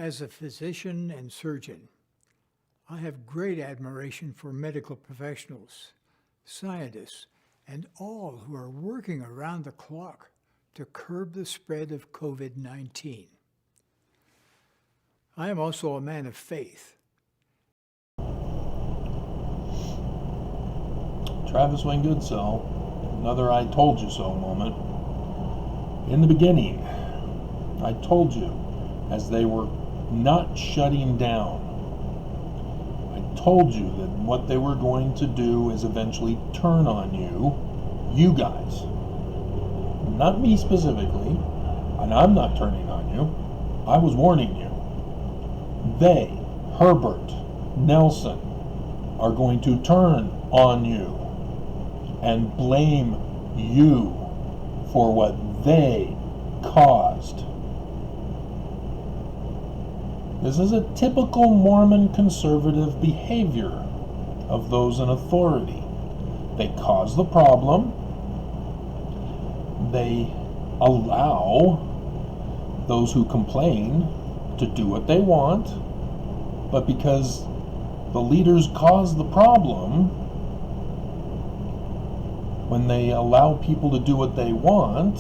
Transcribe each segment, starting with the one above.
As a physician and surgeon, I have great admiration for medical professionals, scientists, and all who are working around the clock to curb the spread of COVID-19. I am also a man of faith. Travis Wayne Goodsell, another I told you so moment. In the beginning, I told you as they were not shutting down, I told you that what they were going to do is eventually turn on you guys. Not me specifically, and I'm not turning on you. I was warning you. They, Herbert, Nelson, are going to turn on you and blame you for what they caused. This is a typical Mormon conservative behavior of those in authority. They cause the problem. They allow those who complain to do what they want, but because the leaders cause the problem, when they allow people to do what they want,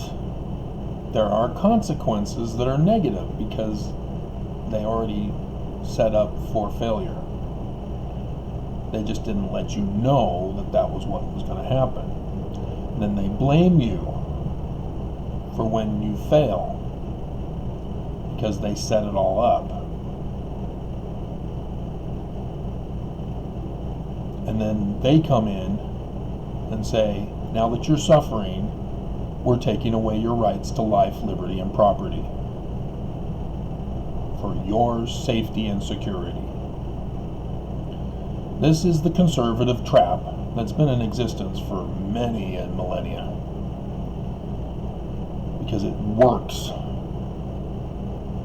there are consequences that are negative because they already set up for failure. They just didn't let you know that that was what was going to happen. And then they blame you for when you fail because they set it all up. And then they come in and say, now that you're suffering, we're taking away your rights to life, liberty, and property for your safety and security. This is the conservative trap that's been in existence for many millennia because it works.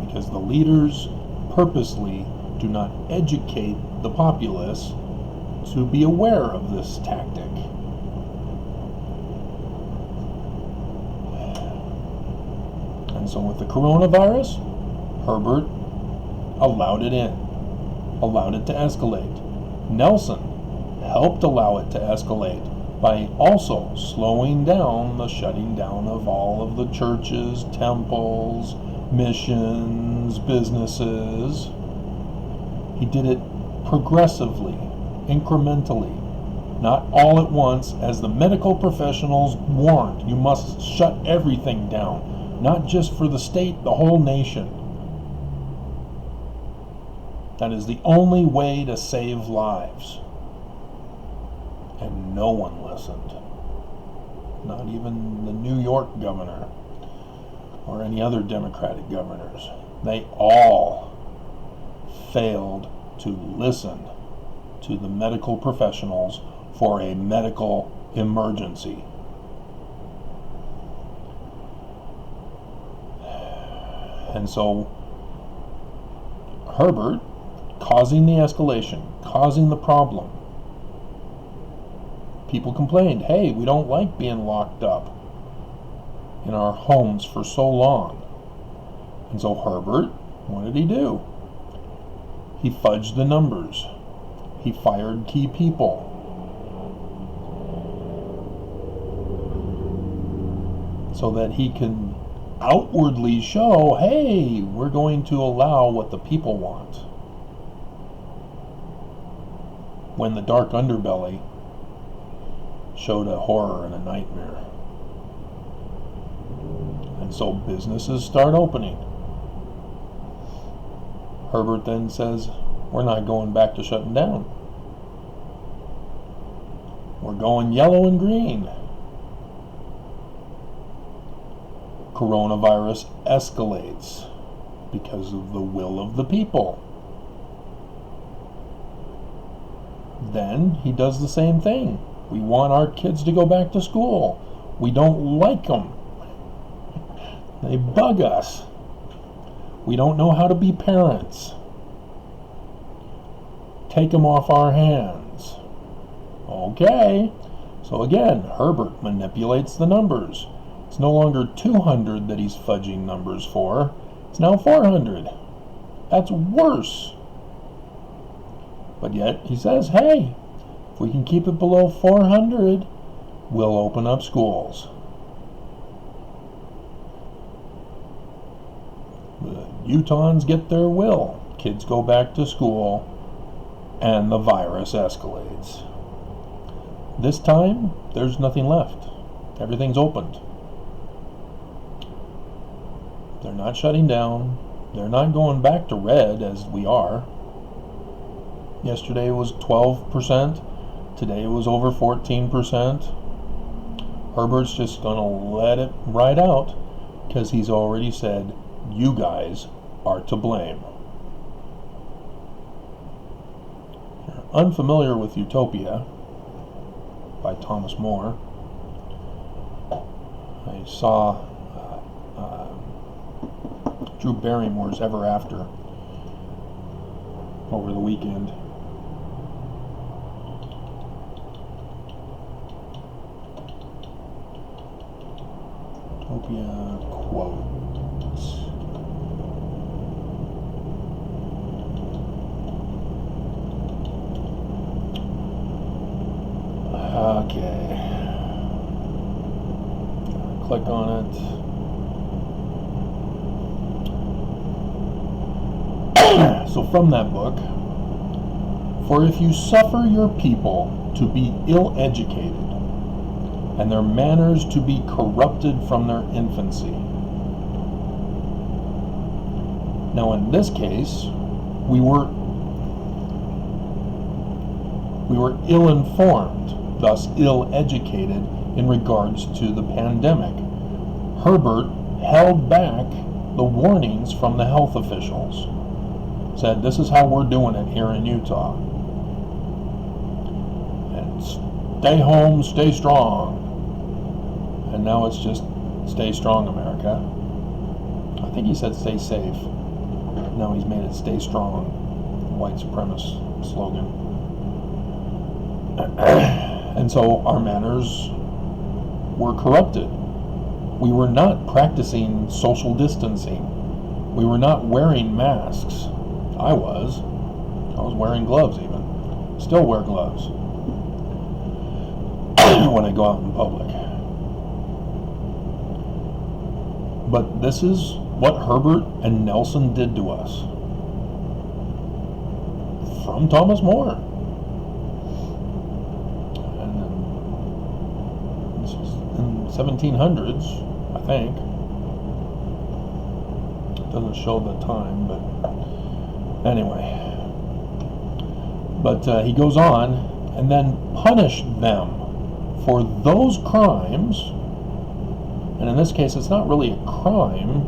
Because the leaders purposely do not educate the populace to be aware of this tactic. And so with the coronavirus, Herbert allowed it in, allowed it to escalate. Nelson helped allow it to escalate by also slowing down the shutting down of all of the churches, temples, missions, businesses. He did it progressively, incrementally, not all at once, as the medical professionals warned. You must shut everything down, not just for the state, the whole nation. That is the only way to save lives. And no one listened. Not even the New York governor or any other Democratic governors. They all failed to listen to the medical professionals for a medical emergency. And so Herbert, causing the escalation, causing the problem. People complained, hey, we don't like being locked up in our homes for so long. And so Herbert, what did he do? He fudged the numbers. He fired key people. So that he can outwardly show, hey, we're going to allow what the people want. When the dark underbelly showed a horror and a nightmare. And so businesses start opening. Herbert then says, we're not going back to shutting down. We're going yellow and green. Coronavirus escalates because of the will of the people. Then he does the same thing. We want our kids to go back to school. We don't like them. They bug us. We don't know how to be parents. Take them off our hands. Okay. So again, Herbert manipulates the numbers. It's no longer 200 that he's fudging numbers for. It's now 400. That's worse. But yet he says, hey, if we can keep it below 400, we'll open up schools. The Utahns get their will. Kids go back to school, and the virus escalates. This time, there's nothing left. Everything's opened. They're not shutting down. They're not going back to red as we are. Yesterday was 12%. Today it was over 14%. Herbert's just going to let it ride out because he's already said, you guys are to blame. If you're unfamiliar with Utopia by Thomas More, I saw Drew Barrymore's Ever After over the weekend. Utopia quotes. Okay. Click on it. So from that book, for if you suffer your people to be ill-educated, and their manners to be corrupted from their infancy. Now in this case, we were ill-informed, thus ill-educated in regards to the pandemic. Herbert held back the warnings from the health officials. Said, this is how we're doing it here in Utah. And stay home, stay strong. And now it's just, stay strong, America. I think he said stay safe. Now he's made it stay strong, white supremacist slogan. And so our manners were corrupted. We were not practicing social distancing. We were not wearing masks. I was wearing gloves even. Still wear gloves when I go out in public. But this is what Herbert and Nelson did to us. From Thomas More. And this is in 1700s, I think. It doesn't show the time, but anyway. But he goes on and then punished them for those crimes. And in this case, it's not really a crime.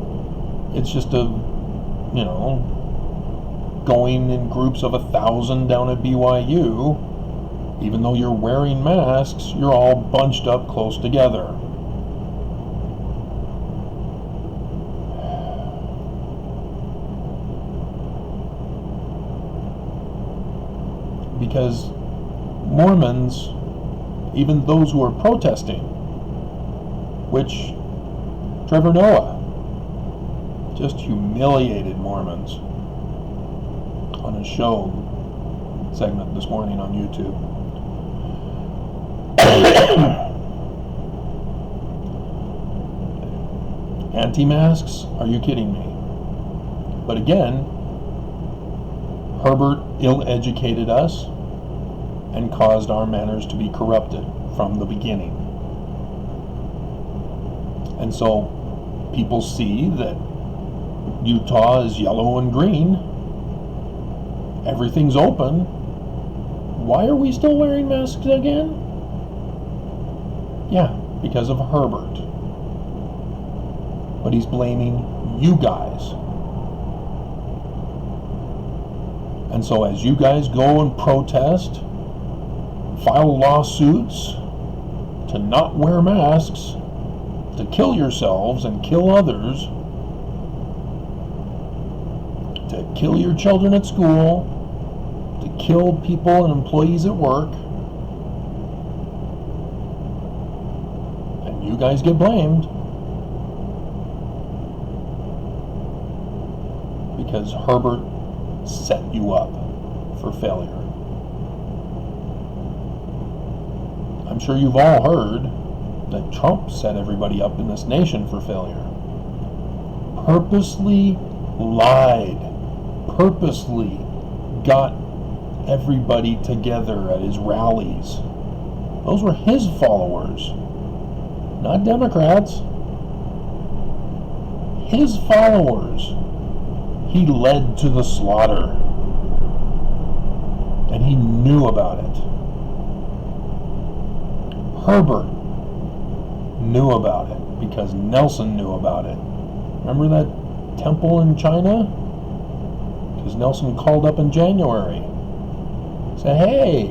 It's just going in groups of 1,000 down at BYU. Even though you're wearing masks, you're all bunched up close together. Because Mormons, even those who are protesting, which Trevor Noah just humiliated Mormons on his show segment this morning on YouTube. Anti-masks? Are you kidding me? But again, Herbert ill-educated us and caused our manners to be corrupted from the beginning. And so people see that Utah is yellow and green. Everything's open. Why are we still wearing masks again? Yeah, because of Herbert. But he's blaming you guys. And so as you guys go and protest, file lawsuits to not wear masks, to kill yourselves and kill others, to kill your children at school, to kill people and employees at work, and you guys get blamed because Herbert set you up for failure. I'm sure you've all heard that Trump set everybody up in this nation for failure. Purposely lied, purposely got everybody together at his rallies. Those were his followers, not Democrats. His followers. He led to the slaughter, and he knew about it. Herbert knew about it because Nelson knew about it. Remember that temple in China? Because Nelson called up in January. Said, hey,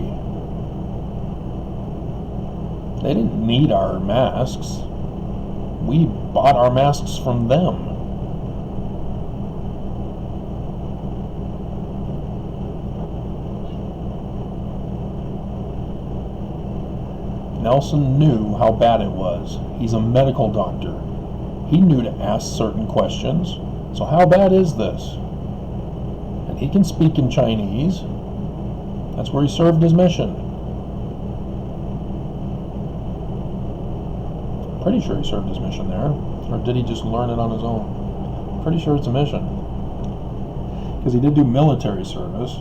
they didn't need our masks. We bought our masks from them. Nelson knew how bad it was. He's a medical doctor. He knew to ask certain questions. So how bad is this? And he can speak in Chinese. That's where he served his mission. Pretty sure he served his mission there. Or did he just learn it on his own? Pretty sure it's a mission. Because he did do military service.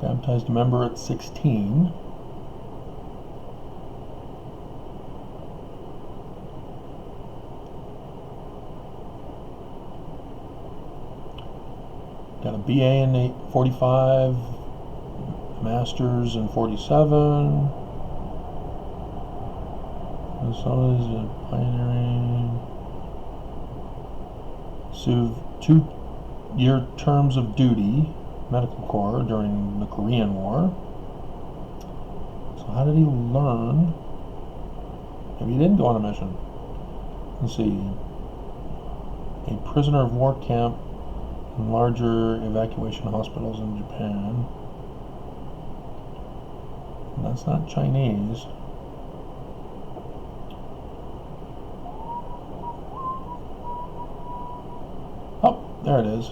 Baptized a member at 16. Got a BA in 45, Master's in 47. Minnesota's a pioneering. Served 2-year terms of duty, medical corps, during the Korean War. So how did he learn? Maybe he didn't go on a mission. Let's see. A prisoner of war camp in larger evacuation hospitals in Japan. And that's not Chinese. Oh, there it is.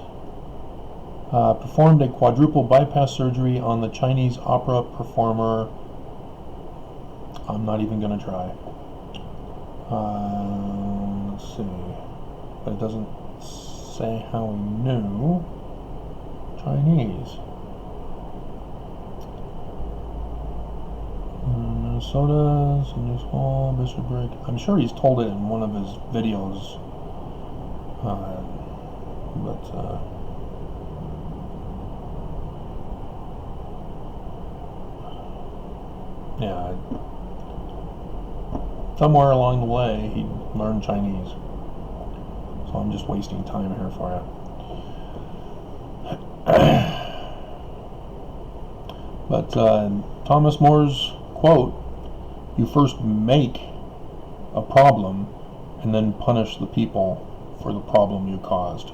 Performed a quadruple bypass surgery on the Chinese opera performer. I'm not even going to try. Let's see. But it doesn't say how he knew Chinese. Minnesota, News Hall, Bishopric. I'm sure he's told it in one of his videos. Yeah, somewhere along the way he learned Chinese. So I'm just wasting time here for you. But Thomas More's quote, you first make a problem and then punish the people for the problem you caused.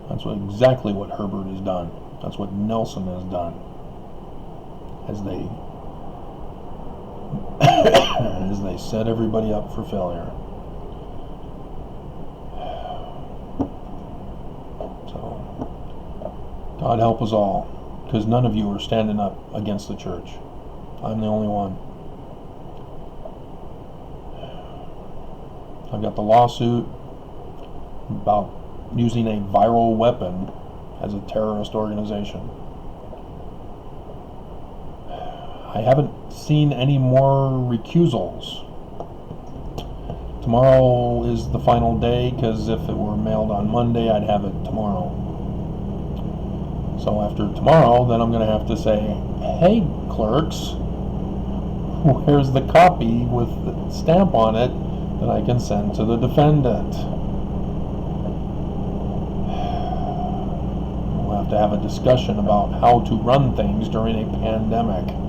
That's exactly what Herbert has done. That's what Nelson has done. As they set everybody up for failure. So, God help us all, because none of you are standing up against the church. I'm the only one. I've got the lawsuit about using a viral weapon as a terrorist organization. I haven't seen any more recusals. Tomorrow is the final day, because if it were mailed on Monday, I'd have it tomorrow. So after tomorrow, then I'm going to have to say, hey, clerks, where's the copy with the stamp on it that I can send to the defendant? We'll have to have a discussion about how to run things during a pandemic.